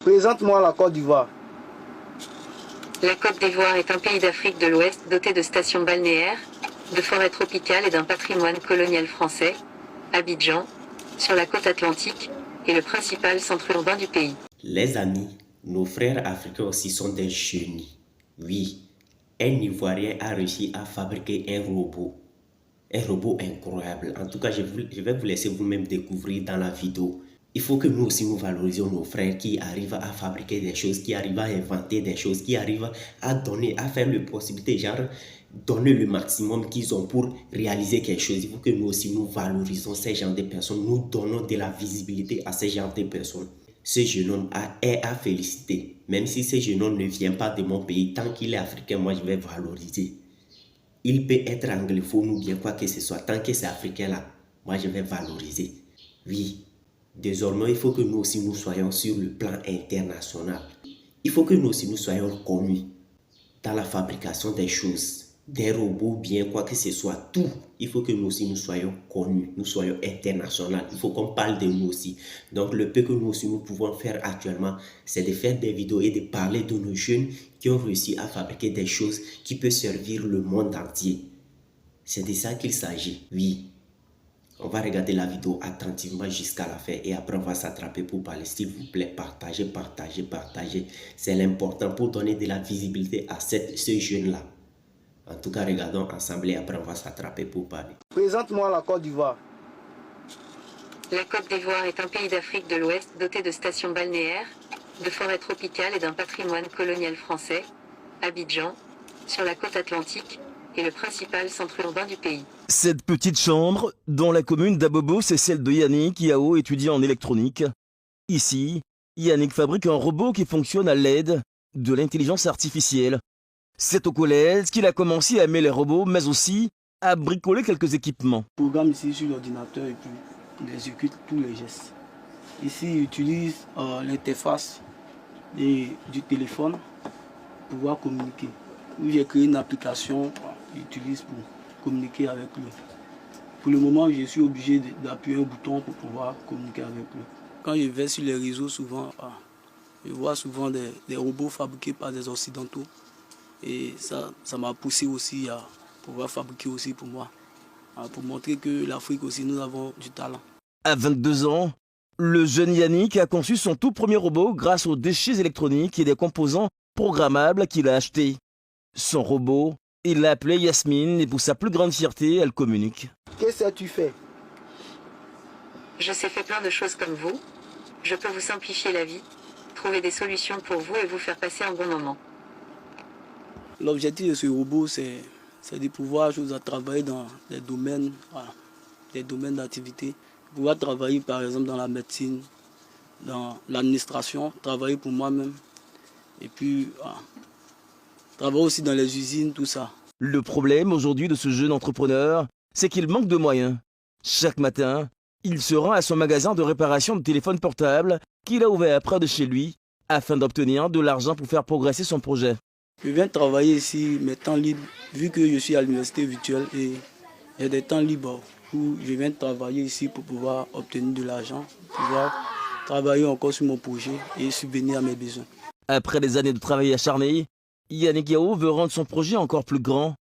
Présente-moi la Côte d'Ivoire. La Côte d'Ivoire est un pays d'Afrique de l'Ouest doté de stations balnéaires, de forêts tropicales et d'un patrimoine colonial français. Abidjan, sur la côte atlantique, est le principal centre urbain du pays. Les amis, nos frères africains aussi sont des génies. Oui, un Ivoirien a réussi à fabriquer un robot. Un robot incroyable. En tout cas, je vais vous laisser vous-même découvrir dans la vidéo. Il faut que nous aussi nous valorisions nos frères qui arrivent à fabriquer des choses, qui arrivent à inventer des choses, qui arrivent à donner, à faire le possibilité, genre donner le maximum qu'ils ont pour réaliser quelque chose. Il faut que nous aussi nous valorisons ces genres de personnes, nous donnons de la visibilité à ces genres de personnes. Ce jeune homme est à féliciter. Même si ce jeune homme ne vient pas de mon pays, tant qu'il est africain, moi je vais valoriser. Il peut être anglophone ou bien quoi que ce soit, tant que c'est africain là, moi je vais valoriser. Oui, désormais il faut que nous aussi nous soyons sur le plan international. Il faut que nous aussi nous soyons connus dans la fabrication des choses, des robots, bien quoi que ce soit, tout. Il faut que nous aussi nous soyons connus, nous soyons internationaux. Il faut qu'on parle de nous aussi. Donc le peu que nous aussi nous pouvons faire actuellement, c'est de faire des vidéos et de parler de nos jeunes qui ont réussi à fabriquer des choses qui peuvent servir le monde entier. C'est de ça qu'il s'agit, oui. On va regarder la vidéo attentivement jusqu'à la fin et après on va s'attraper pour parler. S'il vous plaît, partagez, partagez, partagez. C'est l'important pour donner de la visibilité à ce jeune-là. En tout cas, regardons ensemble et après on va s'attraper pour parler. Présente-moi la Côte d'Ivoire. La Côte d'Ivoire est un pays d'Afrique de l'Ouest doté de stations balnéaires, de forêts tropicales et d'un patrimoine colonial français. Abidjan, sur la côte atlantique, est le principal centre urbain du pays. Cette petite chambre, dans la commune d'Abobo, c'est celle de Yannick Yao, étudiant en électronique. Ici, Yannick fabrique un robot qui fonctionne à l'aide de l'intelligence artificielle. C'est au collège qu'il a commencé à aimer les robots, mais aussi à bricoler quelques équipements. Je programme ici sur l'ordinateur et puis il exécute tous les gestes. Ici, j'utilise l'interface du téléphone pour pouvoir communiquer. J'ai créé une application que j'utilise pour communiquer avec lui. Pour le moment, je suis obligé d'appuyer un bouton pour pouvoir communiquer avec lui. Quand je vais sur les réseaux, souvent, je vois souvent des robots fabriqués par des Occidentaux. Et ça m'a poussé aussi à pouvoir fabriquer aussi pour moi. Pour montrer que l'Afrique aussi, nous avons du talent. À 22 ans, le jeune Yannick a conçu son tout premier robot grâce aux déchets électroniques et des composants programmables qu'il a achetés. Son robot, il l'a appelé Yasmine et pour sa plus grande fierté, elle communique. Qu'est-ce que tu fais? Je sais faire plein de choses comme vous. Je peux vous simplifier la vie, trouver des solutions pour vous et vous faire passer un bon moment. L'objectif de ce robot, c'est de pouvoir travailler dans des domaines, des domaines d'activité. Pouvoir travailler par exemple dans la médecine, dans l'administration, travailler pour moi-même. Et puis, travailler aussi dans les usines, tout ça. Le problème aujourd'hui de ce jeune entrepreneur, c'est qu'il manque de moyens. Chaque matin, il se rend à son magasin de réparation de téléphones portables qu'il a ouvert près de chez lui afin d'obtenir de l'argent pour faire progresser son projet. Je viens travailler ici, mes temps libres, vu que je suis à l'université virtuelle et j'ai des temps libres où je viens travailler ici pour pouvoir obtenir de l'argent, pouvoir travailler encore sur mon projet et subvenir à mes besoins. Après des années de travail acharné, Yannick Yao veut rendre son projet encore plus grand.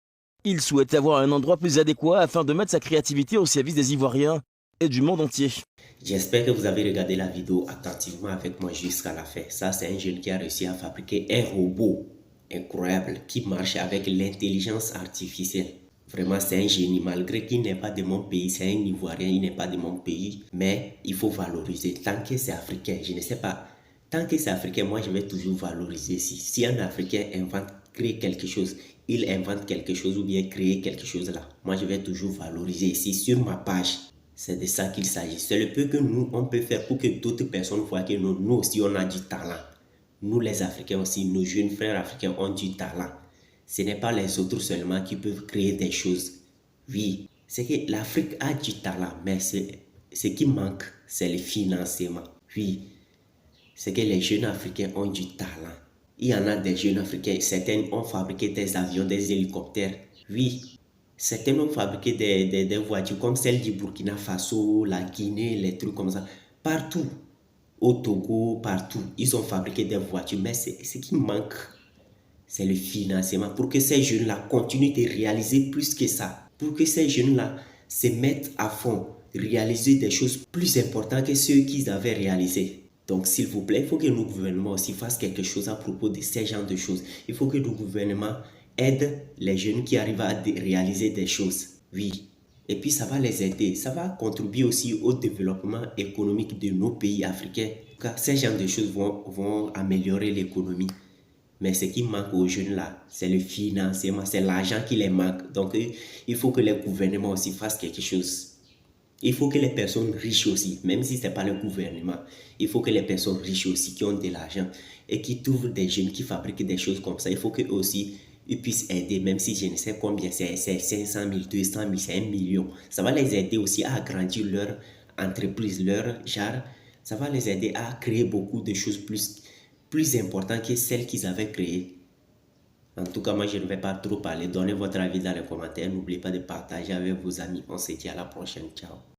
Il souhaite avoir un endroit plus adéquat afin de mettre sa créativité au service des Ivoiriens et du monde entier. J'espère que vous avez regardé la vidéo attentivement avec moi jusqu'à la fin. Ça, c'est un jeune qui a réussi à fabriquer un robot incroyable qui marche avec l'intelligence artificielle. Vraiment, c'est un génie. Malgré qu'il n'est pas de mon pays, c'est un Ivoirien, il n'est pas de mon pays. Mais il faut valoriser. Tant que c'est africain, je ne sais pas. Tant que c'est africain, moi, je vais toujours valoriser. Si un Africain crée quelque chose, il invente quelque chose ou bien crée quelque chose là, moi, je vais toujours valoriser ici sur ma page. C'est de ça qu'il s'agit. C'est le peu que nous, on peut faire pour que d'autres personnes voient que nous aussi, on a du talent. Nous, les Africains aussi, nos jeunes frères africains ont du talent. Ce n'est pas les autres seulement qui peuvent créer des choses. Oui, c'est que l'Afrique a du talent, mais ce qui manque, c'est le financement. Oui, c'est que les jeunes Africains ont du talent. Il y en a des jeunes Africains, certains ont fabriqué des avions, des hélicoptères. Oui, certains ont fabriqué des voitures comme celle du Burkina Faso, la Guinée, les trucs comme ça. Partout. au Togo, partout, ils ont fabriqué des voitures, mais ce qui manque, c'est le financement pour que ces jeunes-là continuent de réaliser plus que ça, pour que ces jeunes-là se mettent à fond, réaliser des choses plus importantes que ceux qu'ils avaient réalisés. Donc, s'il vous plaît, il faut que nos gouvernements aussi fassent quelque chose à propos de ces genres de choses. Il faut que nos gouvernements aident les jeunes qui arrivent à réaliser des choses. Oui. Et puis, ça va les aider. Ça va contribuer aussi au développement économique de nos pays africains. Car ces genres de choses vont améliorer l'économie. Mais ce qui manque aux jeunes là, c'est le financement, c'est l'argent qui les manque. Donc, il faut que les gouvernements aussi fassent quelque chose. Il faut que les personnes riches aussi, même si ce n'est pas le gouvernement, il faut que les personnes riches aussi qui ont de l'argent et qui trouvent des jeunes qui fabriquent des choses comme ça, il faut qu'eux aussi ils puissent aider, même si je ne sais combien, c'est 500 000, 200 000, c'est 1 million. Ça va les aider aussi à agrandir leur entreprise, leur genre. Ça va les aider à créer beaucoup de choses plus importantes que celles qu'ils avaient créées. En tout cas, moi, je ne vais pas trop parler. Donnez votre avis dans les commentaires. N'oubliez pas de partager avec vos amis. On se dit à la prochaine. Ciao.